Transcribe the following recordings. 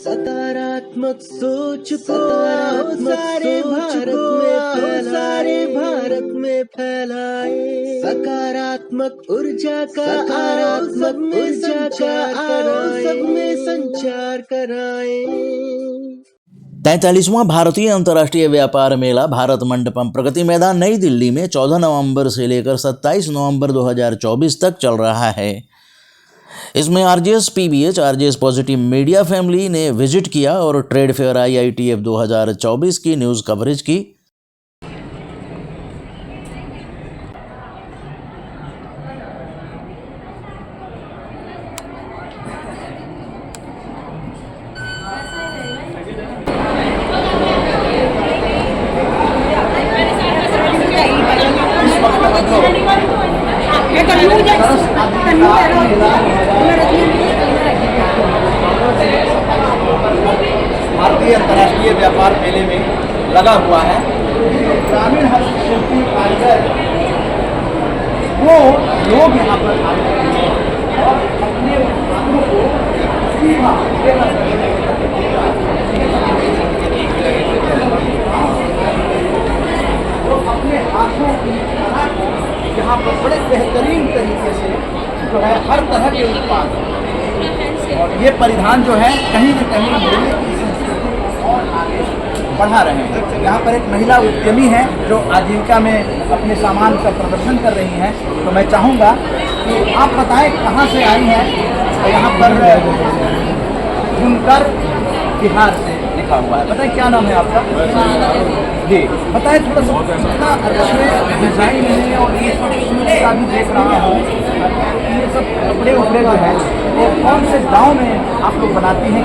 सकारात्मक सोच को सारे भारत में फैलाए। सकारात्मक ऊर्जा का सब में संचार कराए। 43वां भारतीय अंतर्राष्ट्रीय व्यापार मेला भारत मंडपम प्रगति मैदान नई दिल्ली में 14 नवंबर से लेकर 27 नवंबर 2024 तक चल रहा है। इसमें RJS PBH, RJS positive media family ने विजिट किया और ट्रेड फेयर IITF 2024 की न्यूज़ कवरेज की। भारतीय अंतर्राष्ट्रीय व्यापार मेले में लगा हुआ है। ग्रामीण हस्तशिल्पी कारीगर वो लोग यहाँ पर आते हैं और अपने उत्पादों को वो अपने हाथों की कला को यहाँ पर बड़े बेहतरीन तरीके से जो है हर तरह के उत्पाद और ये परिधान जो है कहीं न कहीं मेले की संस्कृति को और आगे बढ़ा रहे हैं। यहाँ पर एक महिला उद्यमी है जो आजीविका में अपने सामान का प्रदर्शन कर रही हैं। तो मैं चाहूँगा कि आप बताएं कहाँ से आई हैं। तो यहाँ पर बुनकर बिहार से लिखा हुआ है। बताएं क्या नाम है आपका? जी बताएं थोड़ा सा। कितना अच्छे डिजाइन है और ये सब का भी देख रहा हूँ। ये सब कपड़े उपड़े जो है वो कौन से गांव में आप लोग बनाती हैं?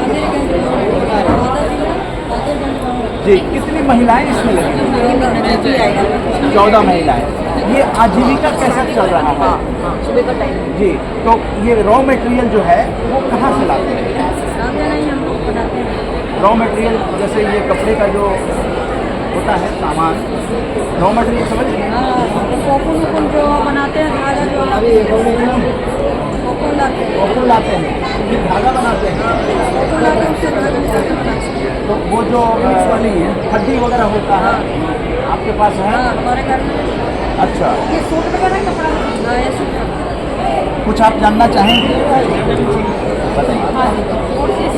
जी कितनी महिलाएं इसमें लगी? 14 महिलाएं। ये आजीविका कैसे चल रहा है? सुबह का टाइम। जी तो ये रॉ मटेरियल जो है वो कहाँ से लाते हैं? रॉ मटेरियल जैसे ये कपड़े का जो होता है सामान, रॉ मटेरियल समझ लीजिए। कोकून जो बनाते हैं धागा जो कोकून लाते हैं, फिर धागा बनाते हैं। तो वो जो हड्डी वगैरह होता है आपके पास है? हमारे घर में। अच्छा ये सूट वगैरह कपड़ा ये सूट। कुछ आप जानना चाहेंगे? बताइए।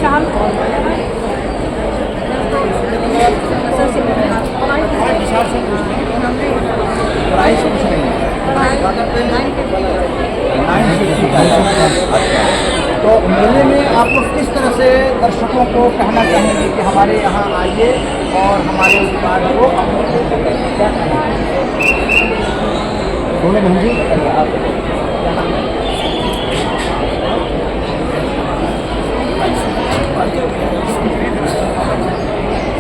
शाल प्राइस कुछ नहीं है। तो मेले में आप लोग किस तरह से दर्शकों को कहना चाहेंगे कि हमारे यहाँ आइए और हमारे उत्पाद को क्या बोले बहन जी?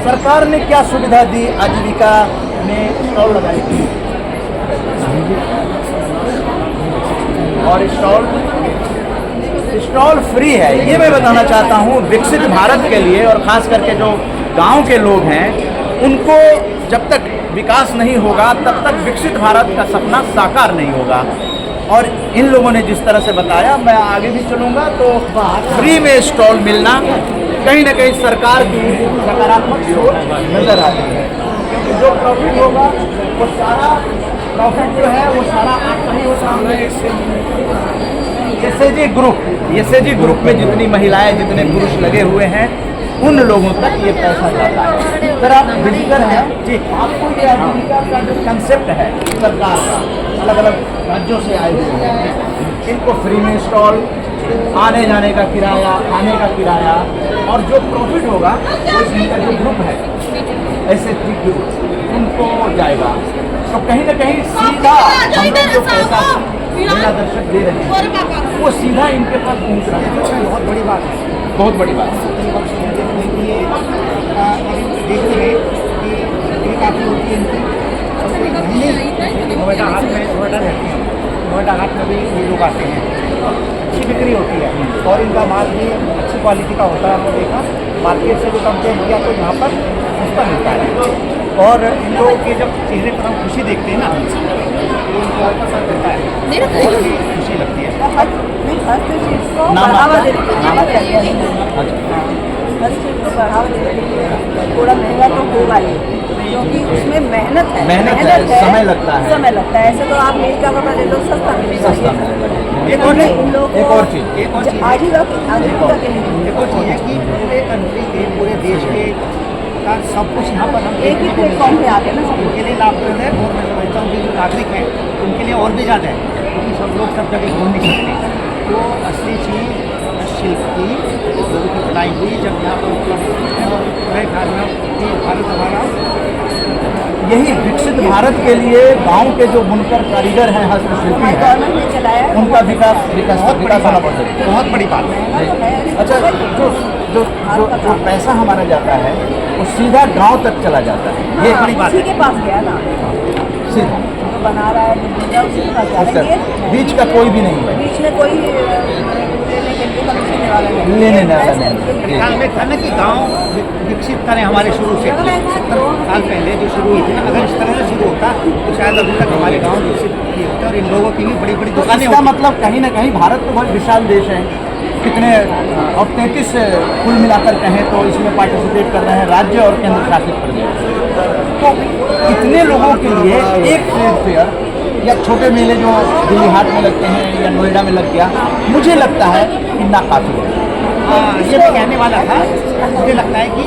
सरकार ने क्या सुविधा दी आजीविका में स्टॉल लगाई थी? और स्टॉल फ्री है। ये मैं बताना चाहता हूँ विकसित भारत के लिए और ख़ास करके जो गांव के लोग हैं उनको जब तक विकास नहीं होगा तब तक विकसित भारत का सपना साकार नहीं होगा। और इन लोगों ने जिस तरह से बताया मैं आगे भी चलूँगा तो फ्री में स्टॉल मिलना कहीं ना कहीं सरकार की सकारात्मक सोच नजर आती है। क्योंकि जो प्रॉफिट होगा वो सारा प्रॉफिट जो है वो सारा आपका ही होता है। एसएजी ग्रुप में जितनी महिलाएं जितने पुरुष लगे हुए हैं उन लोगों तक ये पैसा जाता है। सर आप विजिटर हैं जी, आपको ये आजीविका का जो कंसेप्ट है सरकार का अलग अलग राज्यों से आए हुए हैं, इनको फ्री में स्टॉल, आने जाने का किराया, खाने का किराया और जो प्रॉफिट होगा वो इनका जो ग्रुप है एसएजी ग्रुप उनको जाएगा। तो कहीं ना कहीं सीधा हम लोग जो पैसा मेरा दर्शक दे रहे हैं वो सीधा इनके पास पहुँच रहा है। बहुत बड़ी बात है, बहुत बड़ी बात है। नोएडा हाट में नोएडा रहती हैं, नोएडा हाट में भी ये लोग आते हैं, अच्छी बिक्री होती है और इनका माल भी अच्छी क्वालिटी का होता है। हमने देखा मार्केट से जो कंपेयर किया तो यहाँ पर सस्ता मिलता है और इन लोगों के जब चेहरे पर हम खुशी देखते हैं ना तो उनको पसंद करता है और भी खुशी लगती है। हर चीज़ को बढ़ावा देने के लिए थोड़ा महंगा तो होगा ही, क्योंकि उसमें मेहनत है, समय लगता है। समय लगता है। ऐसे तो आप मिल का कपड़ा ले लो, सस्ता मिलेगा। एक और चीज़, इन लोगों एक को और चीज़, आजीविका के लिए एक और चीज़ है कि पूरे कंट्री के, पूरे देश के का सब कुछ यहाँ पर हम एक ही प्लेटफॉर्म पे आते हैं ना सब उनके लिए लाभप्रद है। और मैं समझता हूँ कि जो नागरिक हैं उनके लिए और भी ज़्यादा है, क्योंकि सब लोग सब जगह घूम नहीं सकते। तो असली चीज़ शिल्प की लोगों की बनाई हुई जब यहाँ पर उपलब्ध होती है, और मेरे ख्याल में कि भारत हमारा यही विकसित भारत के लिए गांव के जो बुनकर कारीगर हैं, हस्तशिल्पी हमारी हैं, गवर्नमेंट ने चलाया है। उनका विकास होना बहुत जरूरी है। बहुत बड़ी बात है। अच्छा, जो पैसा हमारा जाता है वो सीधा गांव तक चला जाता है, ये बड़ी बात उसी है। के पास गया ना, सीधा जो बना रहा है, जो बन रहा है, उसी के पास जा रहा है। ये बीच का कोई भी नहीं है, बीच में कोई लेने के लिए कमीशन देने वाला नहीं। लेने वाला ऐसा नहीं। है। मेरे ख्याल में था ना कि गांव विकसित करें हमारे शुरू से 70 साल पहले जो शुरू हुई थी ना, अगर इस तरह से शुरू होता तो शायद अभी तक हमारे गांव विकसित किए होते और इन लोगों की भी बड़ी बड़ी तो दुकानें इसका होती। मतलब कहीं ना कहीं भारत तो बहुत विशाल देश है, कितने अब 33 कुल मिलाकर कहें तो इसमें पार्टिसिपेट कर रहे हैं राज्य और केंद्र शासित प्रदेश। तो इतने लोगों के लिए एक ट्रेड फेयर या छोटे मेले जो दिल्ली हाट में लगते हैं या नोएडा में लग गया, मुझे लगता है कि नाकाफी है। हाँ, ये मैं कहने वाला था। मुझे लगता है कि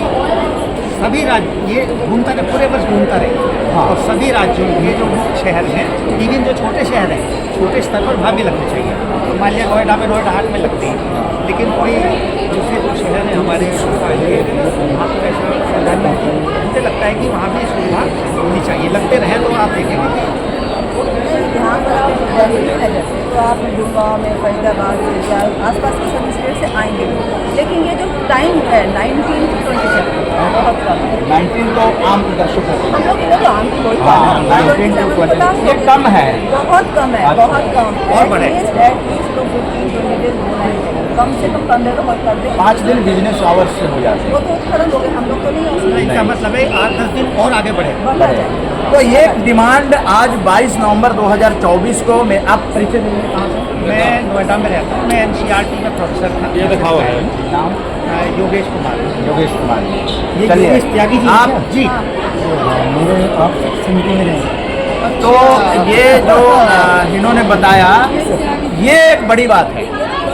सभी राज्य ये घूमता रहे, पूरे वर्ष घूमता रहे। हाँ। और सभी राज्यों के जो मुख्य शहर हैं, इवन जो छोटे शहर हैं, छोटे स्तर पर वहाँ भी लगने चाहिए। तो मान लिया नोएडा में नोएडा हाट में लगती है, लेकिन कोई दूसरे जो शहर हैं हमारे वहाँ पर ऐसा सावधानी होती है। मुझे लगता है कि वहाँ भी सुविधा होनी चाहिए। लगते रहे तो आप देखेंगे कि यहाँ पर आप दिल्ली में है जैसे, तो आप गुड़गांव में, फरीदाबाद से या आसपास के सभी स्टेट से आएंगे, लेकिन ये जो टाइम है 19 to 27 बहुत कम है। 19 तो आम दर्शकों को, हम लोग इधर तो आम की कोई हाँ, बात नहीं। 19 to 27 20 ये कम है। बहुत कम है, अच्छा। बहुत कम। और बढ़े। एटलीस्ट तो 15-20 डेज होना ही चाहिए, कम से कम 15 तो बहुत कर दे। 5 दिन बिजनेस आवर्स से हो जाते वो तो खत्म हो गए, हम लोग तो नहीं हो सकते। इसका मतलब है 8-10 दिन और आगे बढ़े। बढ़ना चाहिए। तो ये डिमांड आज 22 नवंबर 2024 को मैं आप परिचय देंगे कहाँ से? मैं नोएडा में रहता हूँ। मैं NCERT में प्रोफेसर था। ये दिखाओ है नाम योगेश कुमार। योगेश कुमार। ये चलिए, योगेश त्यागी जी आप हैं? जी। मेरे आप समिति में रहें। तो ये जो इन्होंने बताया, ये एक बड़ी बात है,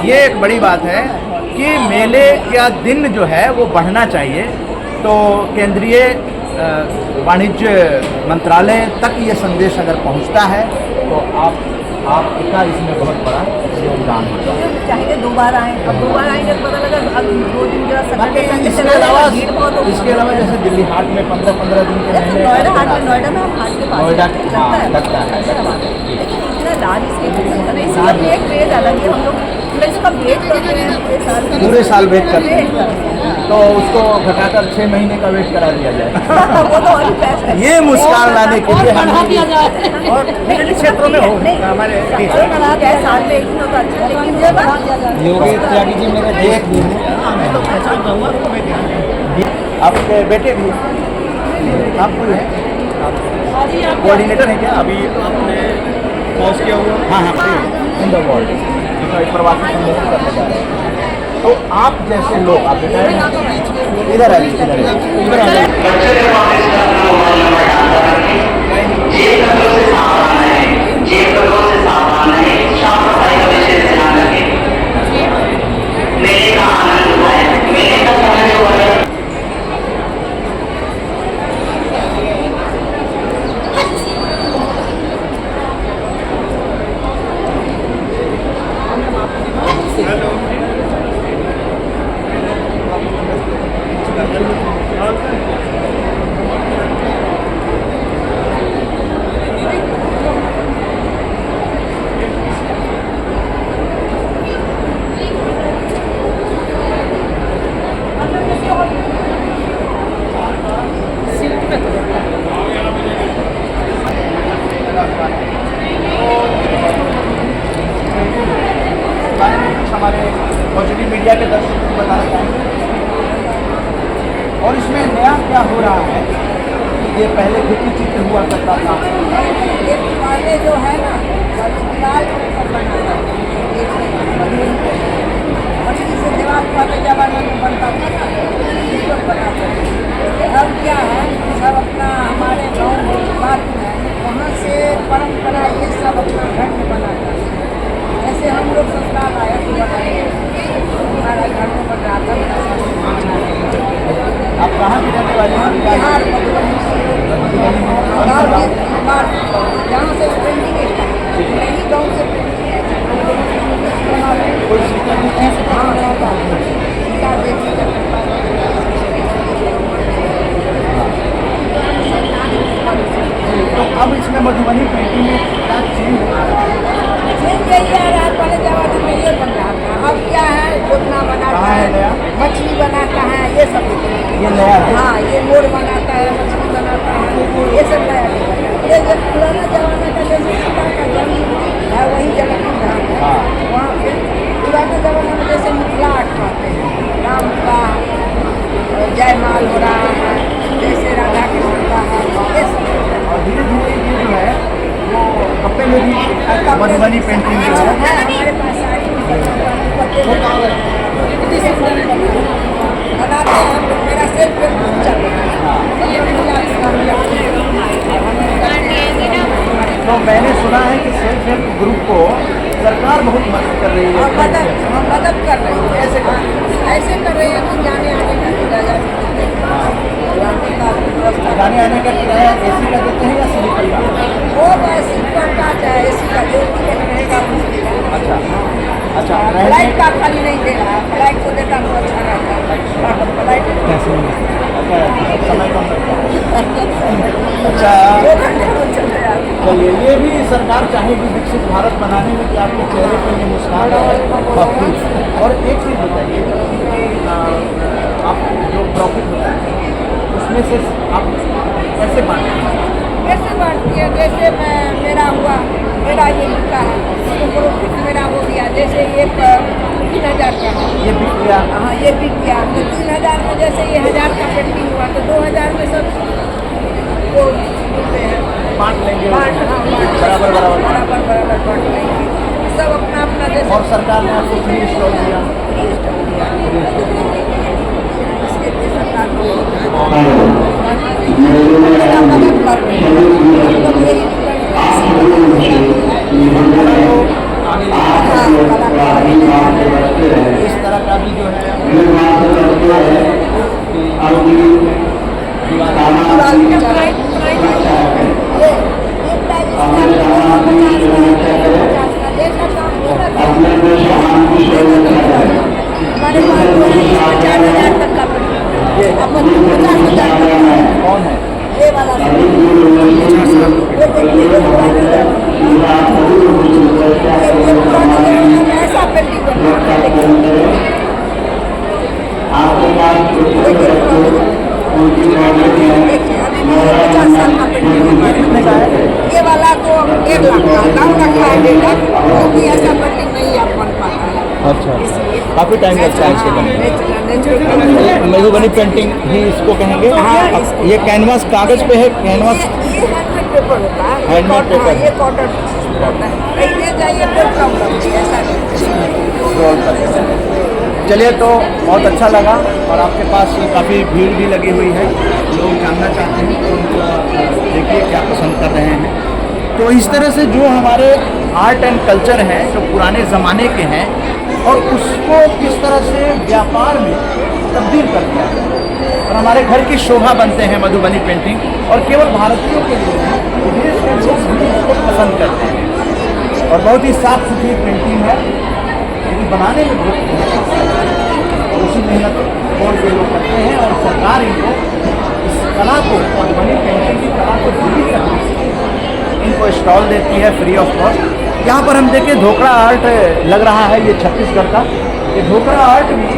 ये एक बड़ी बात है कि मेले का दिन जो है वो बढ़ना चाहिए। तो केंद्रीय वाणिज्य मंत्रालय तक ये संदेश अगर पहुंचता है तो आपका इसमें बहुत बड़ा योगदान होगा। चाहेंगे 2 बार आए, अब 2 बार आएंगे तो पता लगा अब 2 दिन जो सैटरडे संडे इसके चला अलावा भीड़ बहुत होगी। इसके अलावा जैसे दिल्ली हाट में 15-15 दिन के जैसे महीने नोएडा हाट में, नोएडा में हम हाट के पास नोएडा, लगता हाँ, है, लगता है। लेकिन इतना लार्ज स्केल पे लगता है, इसलिए अपनी एक क्रेज अलग है। हम लोग इसका वेट करते हैं पूरे साल वेट करते हैं। वेट करते हैं। तो उसको घटाकर 6 महीने का वेट करा दिया जाए। वो तो और भी बेस्ट है। ये मुस्कान लाने के लिए हम और विभिन्न क्षेत्रों में हो हमारे देश अगर बढ़ा दिया साल में एक दिन होता अच्छा, लेकिन ये बढ़ा दिया जाए। योगेश त्यागी जी मेरे एक मैं तो पहचान पाऊंगा तो मैं ध्यान दूंगा। आपके बेटे भी आप कोई है कोऑर्डिनेटर है क्या? अभी आपने पॉज किया हुआ? हाँ हाँ, इन द वर्ल्ड तो एक प्रवासी सम्मेलन करने जा रहे हैं। तो आप जैसे लोग, आप इधर आइए, इधर आइए। हमारे पॉजिटिव मीडिया के दर्शकों को बताना चाहेंगे और इसमें नया क्या हो रहा है? ये पहले भित्ति चित्र हुआ करता था, ये पहले जो है ना, लाल और इस जैसे दीवार पहले जमाने में बनता था ना, इसको बनाते थे। अब क्या है, सब अपना हमारे गाँव में बात है, वहाँ से परंपरा ये सब अपना घर में बनाता है। जैसे हम लोग ससुराल आए तो बनाए, हमारा घर में बन रहा था। आप कहाँ की रहने वाली हैं? बिहार मधुबनी जहाँ से पेंटिंग स्टार्ट, यही गाँव से तो अब इसमें मधुबनी पेंटिंग में क्या चेंज हो रहा है? यही आ रहा है, पहले जमाने में ये बन रहा था, अब क्या है, घुटना बनाता कहाँ है नया? है, मछली बनाता है, ये सब ये नया है? हाँ, ये मोर बनाता है, मछली बनाता है, ये सब नया है। ये जो पुराना जमाना का जैसे सीता का जन्म है, वही जगह है वहाँ पे। पुराने जमाने में जैसे मिथिला आर्ट पाते हैं, राम का जयमाल हो रहा है, जैसे राधा कृष्ण का है, ये सब। और धीरे धीरे ये जो है वो कपड़े में भी मधुबनी पेंटिंग जो है हमारे पास साड़ी बनाते हैं, मेरा सेल्फ चल रहा है। तो मैंने सुना है कि सेल्फ हेल्प ग्रुप को सरकार बहुत मदद कर रही है। मदद कर रही है, ऐसे कर रही है कि जाने आने का किराया जाने आने का किराया एसी का देते हैं या स्लीपर का? वो ऐसी करता चाहे ऐसी का जो रहेगा। अच्छा अच्छा, फ्लाइट का खाली नहीं दे रहा, फ्लाइट को देता तो अच्छा रहता है। फ्लाइट समय कम लगता है। अच्छा, 2 घंटे में चले जाते हैं। चलिए, ये भी सरकार चाहेगी विकसित भारत बनाने में कि आपके चेहरे पर ये मुस्कान है। और एक चीज़ बताइए कि आप जो प्रॉफिट होता है उसमें से आप कैसे बांटते हैं? कैसे बांटती है, जैसे मेरा हुआ, मेरा ये बिका है तो प्रॉफिट मेरा हो गया। जैसे ये 3000 का है, ये बिक गया। हाँ ये बिक गया तो 3000 में, जैसे ये 1000 का पेंटिंग हुआ तो 2000 में सब वो मिलते हैं, बांट लेंगे बराबर बांट लेंगे सब अपना अपना। जैसे और सरकार ने आपको फ्री स्टॉल दिया। इसके लिए सरकार को मदद कर रही है। मतलब यही इस तरह का भी जो है हमारे पास 4000 तक का अपन 50,000 कौन है? ये वाला ऐसा पेंटिंग ये वाला तो 1 लाख का दाम रखा है बेटा, क्योंकि ऐसा पेंटिंग नहीं आप बन पाता है। अच्छा, काफ़ी टाइम लगता है इसके बनने। मधुबनी पेंटिंग ही इसको कहेंगे। अब ये कैनवास कागज पे है, कैनवास ये हैंडमेड पेपर होता है, हैंडमेड पेपर। ये कॉटन होता है, कहीं ले जाइए फिर कम लगती है, ऐसा नहीं। चलिए, तो बहुत अच्छा लगा। और आपके पास काफ़ी भीड़ भी लगी हुई है, लोग जानना चाहते हैं तो उनको देखिए क्या पसंद कर रहे हैं। तो इस तरह से जो हमारे आर्ट एंड कल्चर हैं, जो पुराने ज़माने के हैं, और उसको किस तरह से व्यापार में तब्दील कर दिया और हमारे घर की शोभा बनते हैं मधुबनी पेंटिंग। और केवल भारतीयों के लिए नहीं, विदेश के लोग भी इसको पसंद करते हैं। और बहुत ही साफ सुथरी पेंटिंग है, लेकिन बनाने में बहुत मेहनत है। और उसी मेहनत और जो लोग करते हैं, और सरकार इनको इस कला को, मधुबनी पेंटिंग की कला को जीवित रखने के लिए इनको स्टॉल देती है फ्री ऑफ कॉस्ट। यहाँ पर हम देखें ढोकरा आर्ट लग रहा है, ये छत्तीसगढ़ का। ये ढोकरा आर्ट भी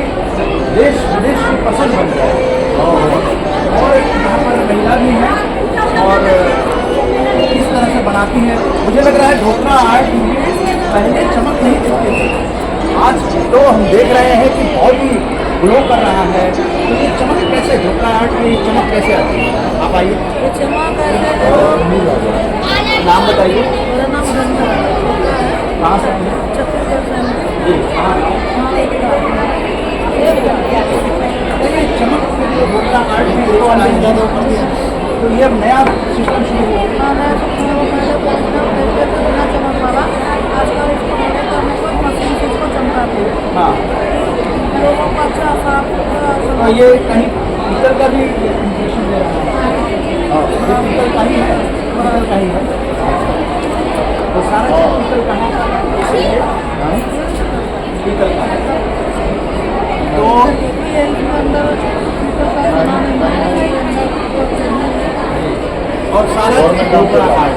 देश विदेश की पसंद बन गया है। और यहाँ पर महिला भी है और इस तरह से बनाती है। मुझे लग रहा है ढोकरा आर्ट में पहले चमक नहीं दिखती थी, आज तो हम देख रहे हैं कि बहुत ही ग्लो कर रहा है। तो ये चमक कैसे, ढोकरा आर्ट में ये चमक कैसे आती है? आप आइए, नाम बताइए। मेरा नाम कहाँ से हैं? छत्तीसगढ़ जी, हाँ। चमक के लिए ढोकरा आर्ट में इसको अलग ज़्यादा कर दिया, तो ये अब नया सिस्टम शुरू हुआ। हाँ, तो ये कहीं पीतल का भी इम्प्रेशन दे रहा है। हाँ, ये पीतल का ही है, पीतल का ही है, तो सारा चीज़ पीतल का है, इसलिए पीतल का है। तो और सारा ढोकरा आर्ट।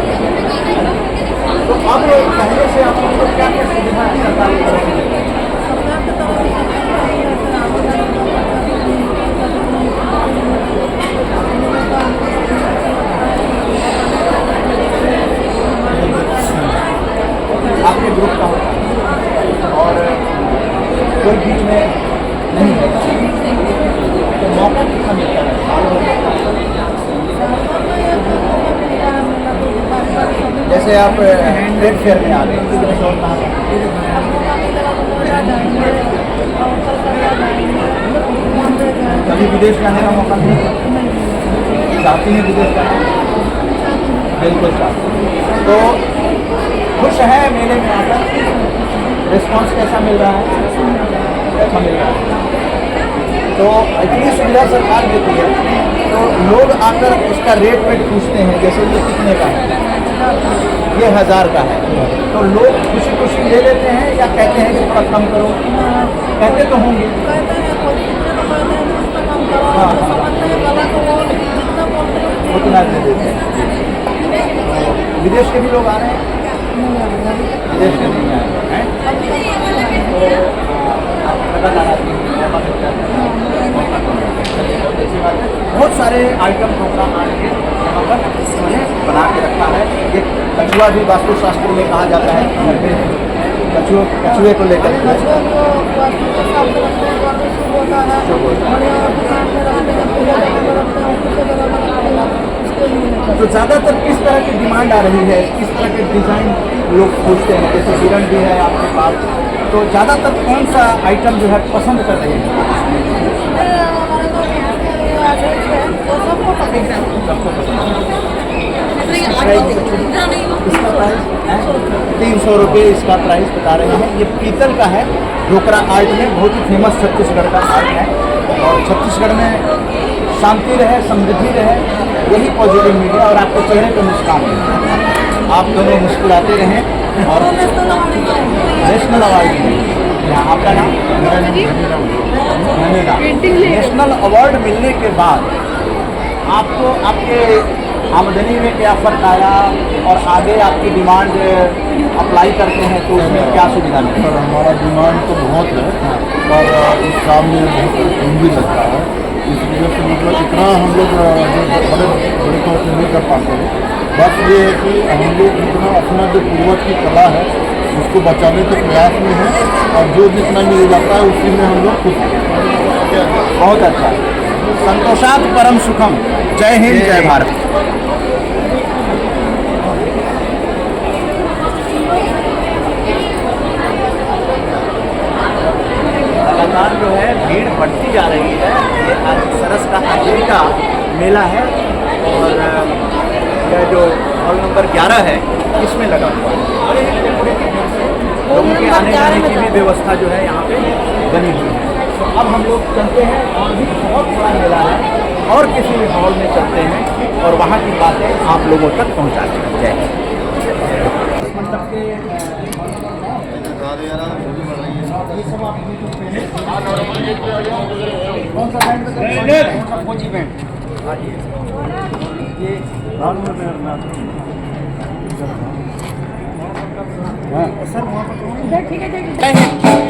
तो अब पहले से आप लोगों को क्या क्या सुविधा सरकारी तरफ से देते हैं? आपके ग्रुप का होता है और कोई बीच में नहीं है, तो मौका कितना मिलता है? जैसे आप ट्रेड फेयर में आ गए, कभी विदेश जाने का मौका नहीं चाहती हैं? विदेश जाना बिल्कुल चाहती हैं। तो खुश है मेले में आकर? रिस्पॉन्स कैसा मिल रहा है? कैसा मिल रहा है? तो इतनी सुविधा सरकार देती है, तो लोग आकर इसका रेट वेट पूछते हैं, जैसे ये कितने का है, ये 1000 का है, तो लोग खुशी खुशी ले लेते हैं या कहते हैं कि थोड़ा कम करो? कहते तो होंगे। हाँ, उतना दे देते हैं। विदेश के भी लोग आ रहे हैं? विदेश के नहीं आ रहे हैं, तो बहुत सारे आइटम प्रोग्राम आएंगे यहाँ पर उन्होंने बना के रखा है। एक कछुआ भी वास्तुशास्त्र में कहा जाता है, कछुए को लेकर तो ज़्यादातर किस तरह की डिमांड आ रही है, किस तरह के डिज़ाइन लोग खोजते हैं? जैसे हिरण भी है आपके पास, तो ज़्यादातर कौन सा आइटम जो है पसंद कर रहे हैं? सबको पसंद है। इसका प्राइस 300 रुपये इसका प्राइस बता रहे हैं। ये पीतल का है, ढोकरा आर्ट में बहुत ही फेमस छत्तीसगढ़ का आर्ट है, और छत्तीसगढ़ में शांति रहे, समृद्धि रहे, यही पॉजिटिव मीडिया, और आपके चेहरे पर मुस्कान है, आप दोनों मुस्कुराते रहें। और नेशनल अवार्ड यहाँ आपका नाम? नेशनल अवार्ड मिलने के बाद आपको आपके आमदनी में क्या फ़र्क आया, और आगे आपकी डिमांड अप्लाई करते हैं तो उसमें क्या सुविधा मिलती है? हमारा डिमांड तो बहुत है, पर इस काम में बहुत टाइम भी लगता है, इस वजह से मतलब इतना हम लोग बड़े तौर पर नहीं कर पाते हैं। बस ये है कि हम लोग जितना अपना जो पूर्वज की कला है उसको बचाने के प्रयास में हैं, और जो जितना मिल जाता है उसी में हम लोग खुश हैं। बहुत अच्छा, संतोषात परम सुखम। जय हिंद, जय भारत। लगातार जो है भीड़ बढ़ती जा रही है। ये सरस का आजीविका मेला है, और यह जो हॉल नंबर 11 है इसमें लगा हुआ है। लोगों के आने जाने की भी व्यवस्था जो है यहाँ पे बनी हुई है। तो अब हम लोग चलते हैं, और भी बहुत बड़ा मेला है, और किसी भी हॉल में चलते हैं और वहाँ की बातें आप लोगों तक पहुँचाते हैं। जय हिंद। कौन सा बैंड? फौजी बैंड। ये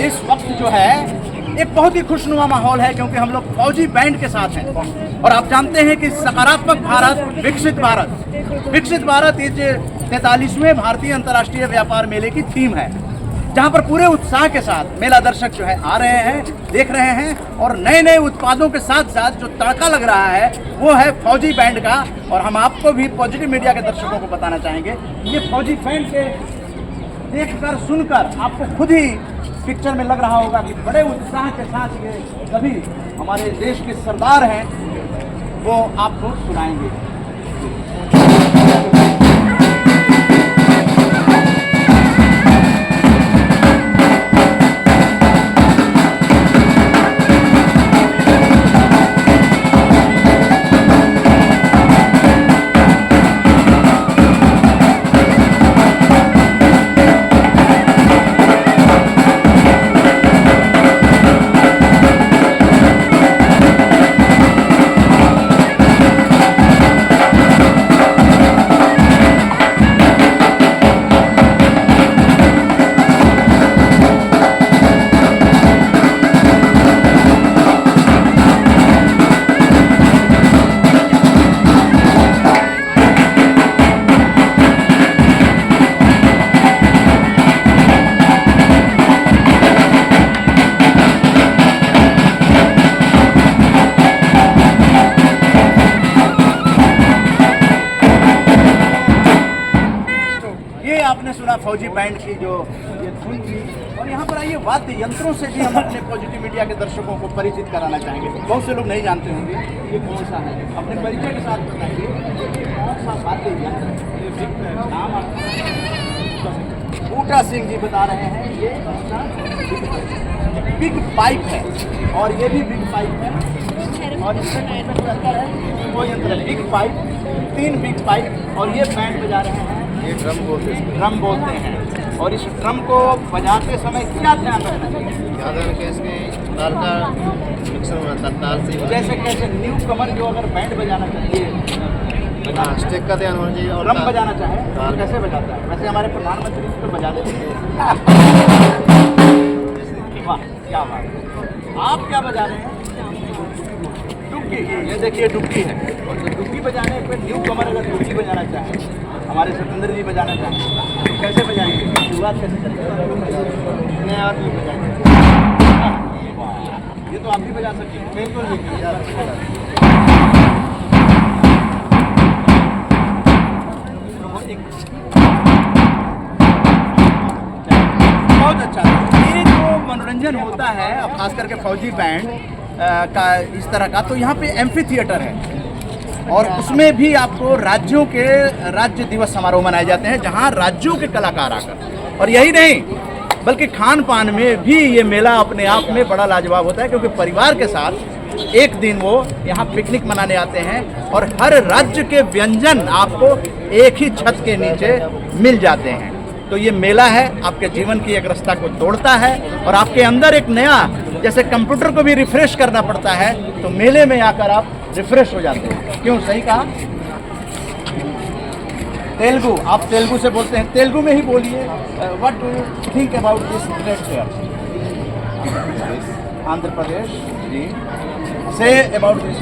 इस वक्त जो है एक बहुत ही खुशनुमा माहौल है, क्योंकि हम लोग फौजी बैंड के साथ हैं, और आप जानते हैं कि सकारात्मक भारत, विकसित भारत ये 43वें भारतीय अंतर्राष्ट्रीय व्यापार मेले की थीम है, जहां पर पूरे उत्साह के साथ मेला दर्शक जो है आ रहे हैं, देख रहे हैं, और नए नए उत्पादों के साथ साथ जो तड़का लग रहा है वो है फौजी बैंड का। और हम आपको भी पॉजिटिव मीडिया के दर्शकों को बताना चाहेंगे, ये फौजी बैंड के देखकर सुनकर आपको खुद ही पिक्चर में लग रहा होगा कि बड़े उत्साह के साथ ये सभी हमारे देश के सरदार हैं वो आपको सुनाएंगे। आपने सुना फौजी बैंड की जो ये धुन थी। और यहाँ पर आइए वाद्य यंत्रों से भी हम अपने पॉजिटिव मीडिया के दर्शकों को परिचित कराना चाहेंगे। बहुत से लोग नहीं जानते होंगे ये कौन सा है, अपने परिचय के साथ बताइए कौन सा वाद्य यंत्र। नाम बूटा सिंह जी बता रहे हैं ये बिग पाइप है और ये भी बिग पाइप है और इससे रहता है वो यंत्र है बिग पाइप, 3 बिग पाइप। और ये बैंड बजा रहे हैं, ये ड्रम बोलते हैं। और इस ड्रम को बजाते समय क्या ध्यान रखना चाहिए? ध्यान रखें इसके ताल का मिक्सर होता है, ताल से जैसे कैसे न्यू कमर जो अगर बैंड बजाना चाहिए, स्टेक का ध्यान होना चाहिए। और ड्रम बजाना चाहे तो कैसे बजाता है? वैसे हमारे प्रधानमंत्री इस पर बजा देते हैं। वाह क्या बात। आप क्या बजा रहे हैं? डुबकी। ये देखिए डुबकी है। और डुबकी बजाने पर न्यू कमर अगर डुबकी बजाना चाहे, हमारे सतेंद्र जी बजाना चाहें तो कैसे बजाएंगे? शुरुआत कैसे करते हैं? आप भी बजाएंगे। ये तो आप भी बजा सकते हैं। बिल्कुल बहुत अच्छा। ये जो मनोरंजन होता है अब खास करके फौजी बैंड का इस तरह का, तो यहाँ पे एम्फी थिएटर है और उसमें भी आपको राज्यों के राज्य दिवस समारोह मनाए जाते हैं जहां राज्यों के कलाकार आकर, और यही नहीं बल्कि खान पान में भी ये मेला अपने आप में बड़ा लाजवाब होता है, क्योंकि परिवार के साथ एक दिन वो यहाँ पिकनिक मनाने आते हैं और हर राज्य के व्यंजन आपको एक ही छत के नीचे मिल जाते हैं। तो ये मेला है आपके जीवन की एक रास्ता को तोड़ता है और आपके अंदर एक नया, जैसे कंप्यूटर को भी रिफ्रेश करना पड़ता है तो मेले में आकर आप रिफ्रेश हो जाते हैं। क्यों? सही कहा। तेलुगु, आप तेलुगु से बोलते हैं, तेलुगु में ही बोलिए। What do you think about this great fair? Andhra Pradesh जी से अबाउट दिस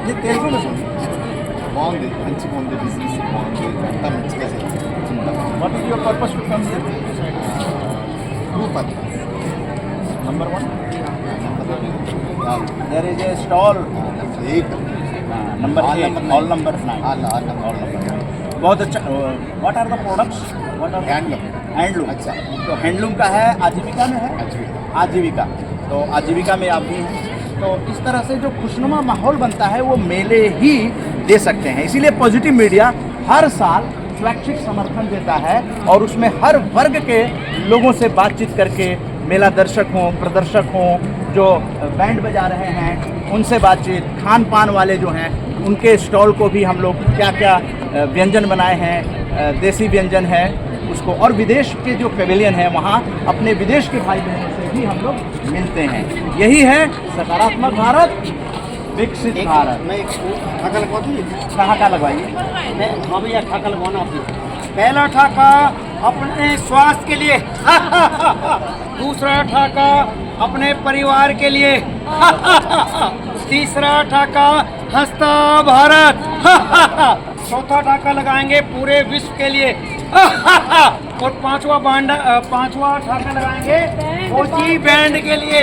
ये तेलुगु में सुनिए। బాగుంది, మంచిగా ఉంది, బిజినెస్ బాగుంది, అంతా మంచిగా చేస్తుంది. What is your purpose to come here? Super. Number 1 there is a stall number 8 all number 9 बहुत अच्छा। What are the products? What are handloom. अच्छा, तो हैंडलूम का है, आजीविका में है, आजीविका। तो आजीविका में आप भी हैं। तो इस तरह से जो खुशनुमा माहौल बनता है वो मेले ही दे सकते हैं। इसीलिए पॉजिटिव मीडिया हर साल स्वैच्छिक समर्थन देता है और उसमें हर वर्ग के लोगों से बातचीत करके मेला दर्शक हों, प्रदर्शक हों, जो बैंड बजा रहे हैं उनसे बातचीत, खान पान वाले जो हैं उनके स्टॉल को भी हम लोग क्या क्या व्यंजन बनाए हैं, देसी व्यंजन है उसको, और विदेश के जो पेविलियन है वहाँ अपने विदेश के भाई बहनों से भी हम लोग मिलते हैं। यही है सकारात्मक भारत, विकसित भारत। मैं एक ठाका लगवाती हूँ। कहाँ का लगवाइए? हाँ भैया, ठाका लगवाना आपने। पहला ठाका अपने स्वास्थ्य के लिए, दूसरा ठाका अपने परिवार के लिए, तीसरा ठाका हंसता भारत, चौथा ठाका लगाएंगे पूरे विश्व के लिए, और पांचवा ठाका लगाएंगे फौजी बैंड के लिए।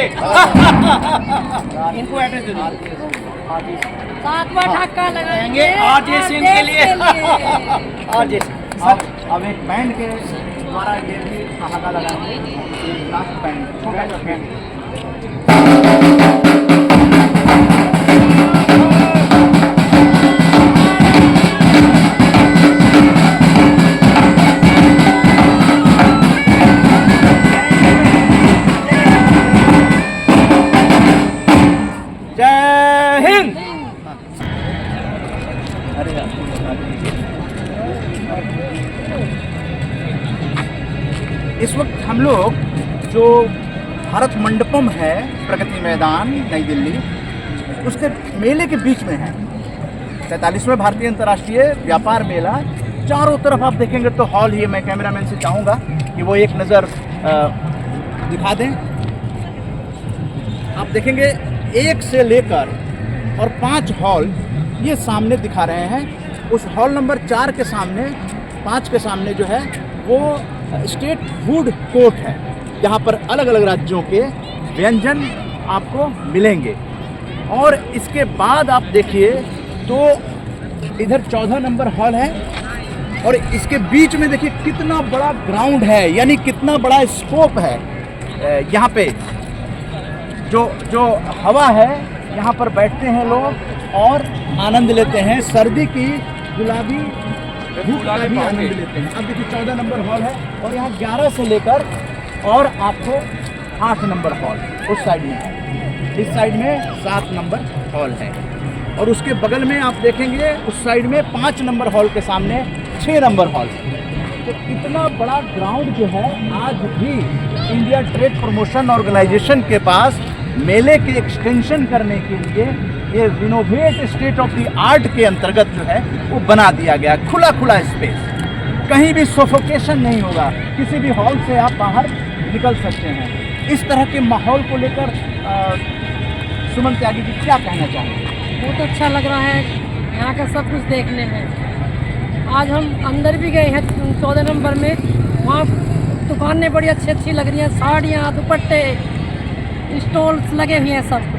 इनको एड्रेस दे दीजिए। सातवां ठाका लगाएंगे आरजे सिंह के लिए। आरजे सिंह। अब एक बैंड के द्वारा ये भी धागा लगाएंगे, लास्ट बैंड, छोटा सा बैंड। जय हिंद। इस वक्त हम लोग जो भारत मंडपम है प्रगति मैदान नई दिल्ली, उसके मेले के बीच में है। 43वें भारतीय अंतर्राष्ट्रीय व्यापार मेला। चारों तरफ आप देखेंगे तो हॉल ही है। मैं कैमरामैन से चाहूँगा कि वो एक नज़र दिखा दें। आप देखेंगे 1 से लेकर और 5 हॉल ये सामने दिखा रहे हैं। उस हॉल नंबर 4 के सामने, 5 के सामने जो है वो स्टेट फूड कोर्ट है, जहाँ पर अलग अलग राज्यों के व्यंजन आपको मिलेंगे। और इसके बाद आप देखिए तो इधर 14 नंबर हॉल है और इसके बीच में देखिए कितना बड़ा ग्राउंड है, यानी कितना बड़ा स्कोप है। यहाँ पे जो हवा है, यहाँ पर बैठते हैं लोग और आनंद लेते हैं, सर्दी की गुलाबी धूप का भी आनंद लेते हैं। अब देखिए 14 नंबर हॉल है और यहाँ 11 से लेकर और आपको 8 नंबर हॉल उस साइड में है। इस साइड में 7 नंबर हॉल है और उसके बगल में आप देखेंगे उस साइड में 5 नंबर हॉल के सामने 6 नंबर हॉल है। तो इतना बड़ा ग्राउंड जो है आज भी इंडिया ट्रेड प्रमोशन ऑर्गेनाइजेशन के पास मेले के एक्सटेंशन करने के लिए ये renovate state of the art के अंतर्गत जो है वो बना दिया गया। खुला खुला स्पेस, कहीं भी सोफोकेशन नहीं होगा, किसी भी हॉल से आप बाहर निकल सकते हैं। इस तरह के माहौल को लेकर सुमन त्यागी जी क्या कहना चाहेंगे? बहुत अच्छा लग रहा है यहाँ का सब कुछ देखने में। आज हम अंदर भी गए हैं 14 नंबर में, वहाँ दुकानें बड़ी अच्छी अच्छी लग रही हैं, साड़ियाँ, दुपट्टे, स्टॉल्स लगे हुए हैं सब कुछ।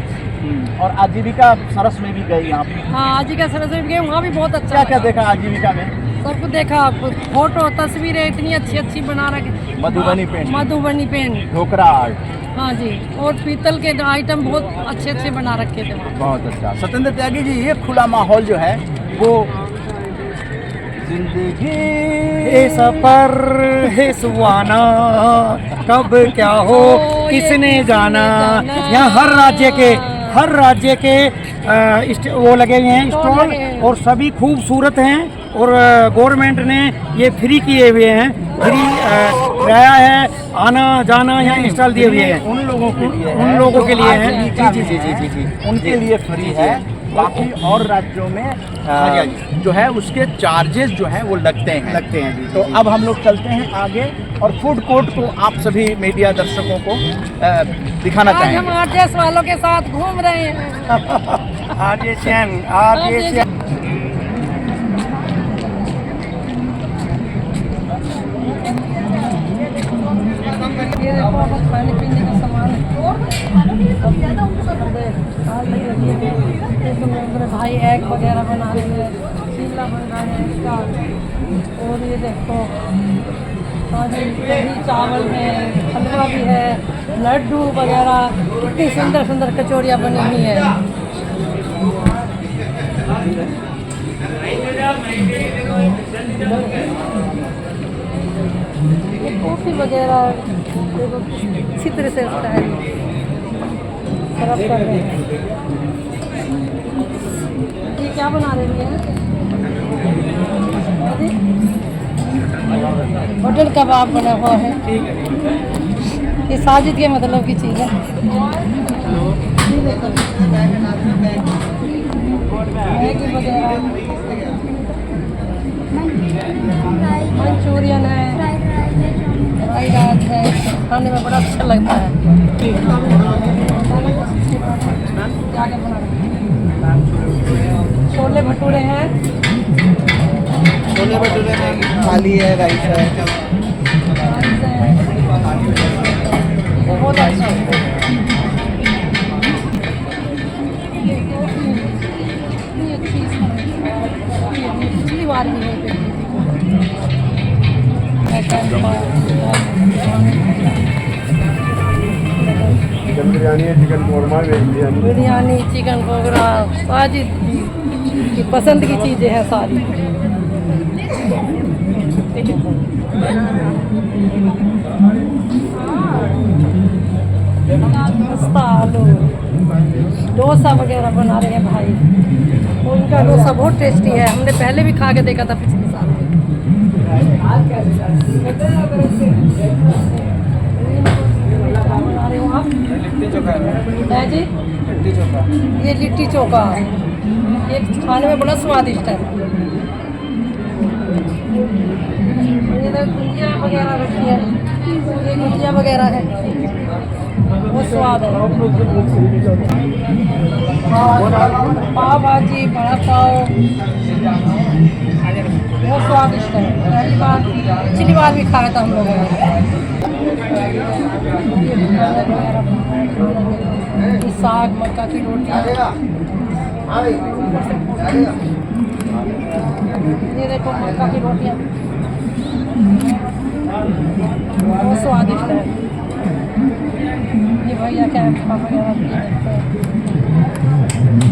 और आजीविका सरस में भी गए यहाँ पे? हाँ, आजीविका सरस में भी गए, वहाँ भी बहुत अच्छा। क्या क्या देखा आजीविका में? सब कुछ देखा, फोटो तस्वीरें इतनी अच्छी अच्छी बना रखे, Madhubani paint, Madhubani paint, Dhokra art, हाँ जी, और पीतल के आइटम बहुत अच्छे अच्छे बना रखे थे वहाँ। बहुत अच्छा। सत्येंद्र त्यागी जी, ये खुला माहौल जो है वो जिंदगी हे सफर है सुहाना, कब क्या हो किसने जाना। यहाँ हर राज्य के वो लगे हुए हैं स्टॉल और सभी खूबसूरत हैं और गवर्नमेंट ने ये फ्री किए हुए हैं। फ्री किराया है, आना जाना यहाँ स्टॉल दिए हुए हैं। उन लोगों के लिए उन लोगों के लिए है। जी, उनके लिए फ्री है। बाकी और राज्यों में जो है उसके चार्जेस जो है वो लगते हैं जी। तो अब हम लोग चलते हैं आगे और फूड कोर्ट को आप सभी मीडिया दर्शकों को दिखाना आज हम चाहेंगे। आरजेएस वालों के साथ घूम रहे हैं। आरजेएस ये देखो, बस खाने पीने का सामान है। भाई एग वगैरह बना रही है, चीला बन रहा है इसका। और ये देखो दही चावल है, हलवा भी है, लड्डू वगैरह, कितनी सुंदर सुंदर कचौड़ियाँ बनी हुई है। कॉफ़ी वगैरह देखो अच्छी तरह से सर्व कर रहे हैं। ये क्या बना रही है? होटल कबाब बना हुआ है। ये साजिद के मतलब की चीज़ है। मैगी वगैरह, मंचूरियन है, फ्राइड राइस है, खाने में बड़ा अच्छा लगता है। क्या क्या बना रहे हैं? छोले भटूरे हैं, छोले भटूरे में थाली है, राइस है। बहुत अच्छा है। पिछली बार भी है चिकन बिरयानी है, chicken korma, veg biryani. Biryani, chicken pakora, सारी की पसंद की चीज़ें हैं सारी। पास्ता, आलू, डोसा वगैरह बना रहे हैं भाई। उनका डोसा बहुत टेस्टी है, हमने पहले भी खा के देखा था पिछले साल। बना रहे हो आप? है जी, ये लिट्टी चोखा, ये खाने में बड़ा स्वादिष्ट है। इधर गुजिया वगैरह रखी है, ये गुजिया वगैरह है, बहुत स्वाद है। पाव भाजी, बड़ा पाव, बहुत स्वादिष्ट है। पहली बार, पिछली बार भी खाया था हम लोगों ने। साग, मक्का की रोटी, ये देखो मक्का की रोटियाँ, बहुत स्वादिष्ट है। ये भैया क्या वगैरह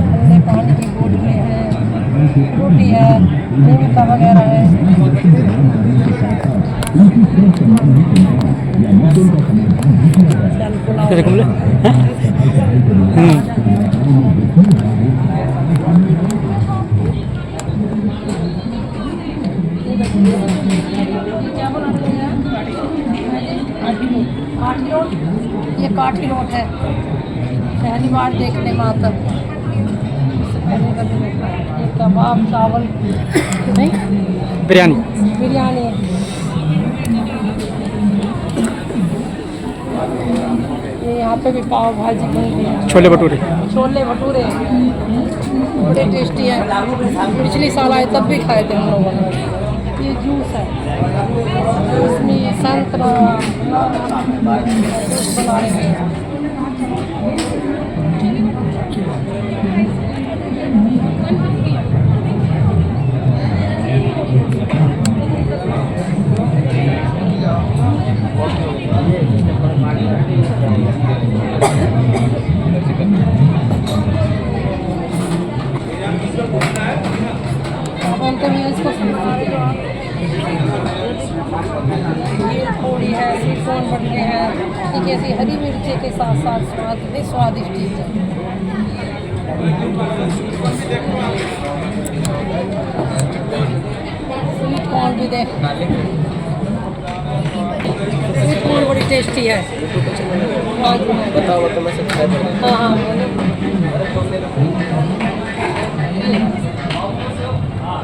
ठंडे पानी की बोतलें हैं, रोटी है, नीमका वगैरह है। क्या बना रहे हैं? काठी रोट, ये काठी रोट है, पहली बार देखने में आता। इससे पहले कभी नहीं खाया। ये कबाब, चावल नहीं, बिरयानी। ये यहाँ पे भी पाव भाजी बनती है, छोले भटूरे बड़े टेस्टी है। पिछली साल आए तब भी खाए थे हम लोगों ने। ये जूस है, उसमें संतरा जूस बना रहे हैं। इसको थोड़ी है, स्वीट कॉर्न बटले हैं, एक ऐसी हरी मिर्ची के साथ साथ स्वादिष्ट चीज़ है। स्वीट कॉर्न भी देख, स्वीट कॉर्न बड़ी टेस्टी है। बताओ तो मैं सब्सक्राइब कर दूँ। हाँ,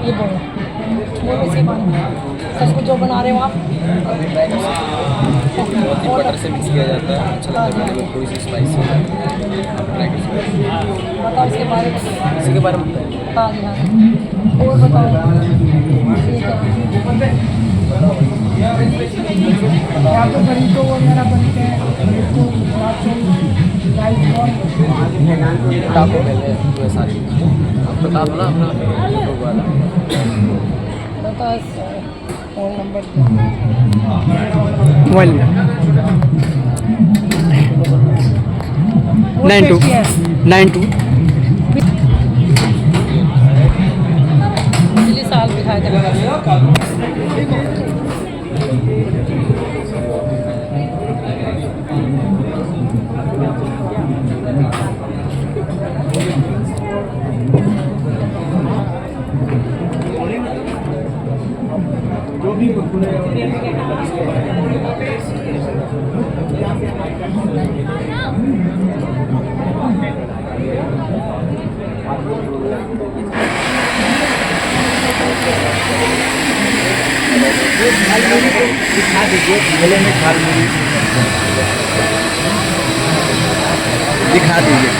ये बोलो सब कुछ जो बना रहे हो आप? बहुत ही बटर से मिक्स किया जाता है, अच्छा लगता है, बिल्कुल थोड़ी सी स्पाइसी है। आप ट्राई कर सकते हैं। बताओ इसके बारे में। इसी के बारे में बताइए। हाँ जी, हाँ, और बताओ। यहाँ पे बरीटो वगैरह बनते हैं, टापो पहले वो सारी बता दो ना अपना वाला। बता फ़ोन नंबर मोबाइल 9292। पिछले साल भी खाए थे। दिखा दीजिए, गले में खाल मिली दिखा दीजिए।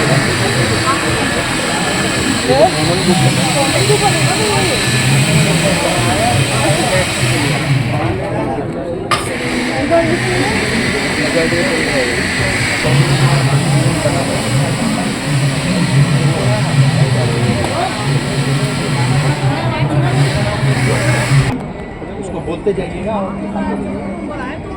उसको बोलते घूमते जाइएगा और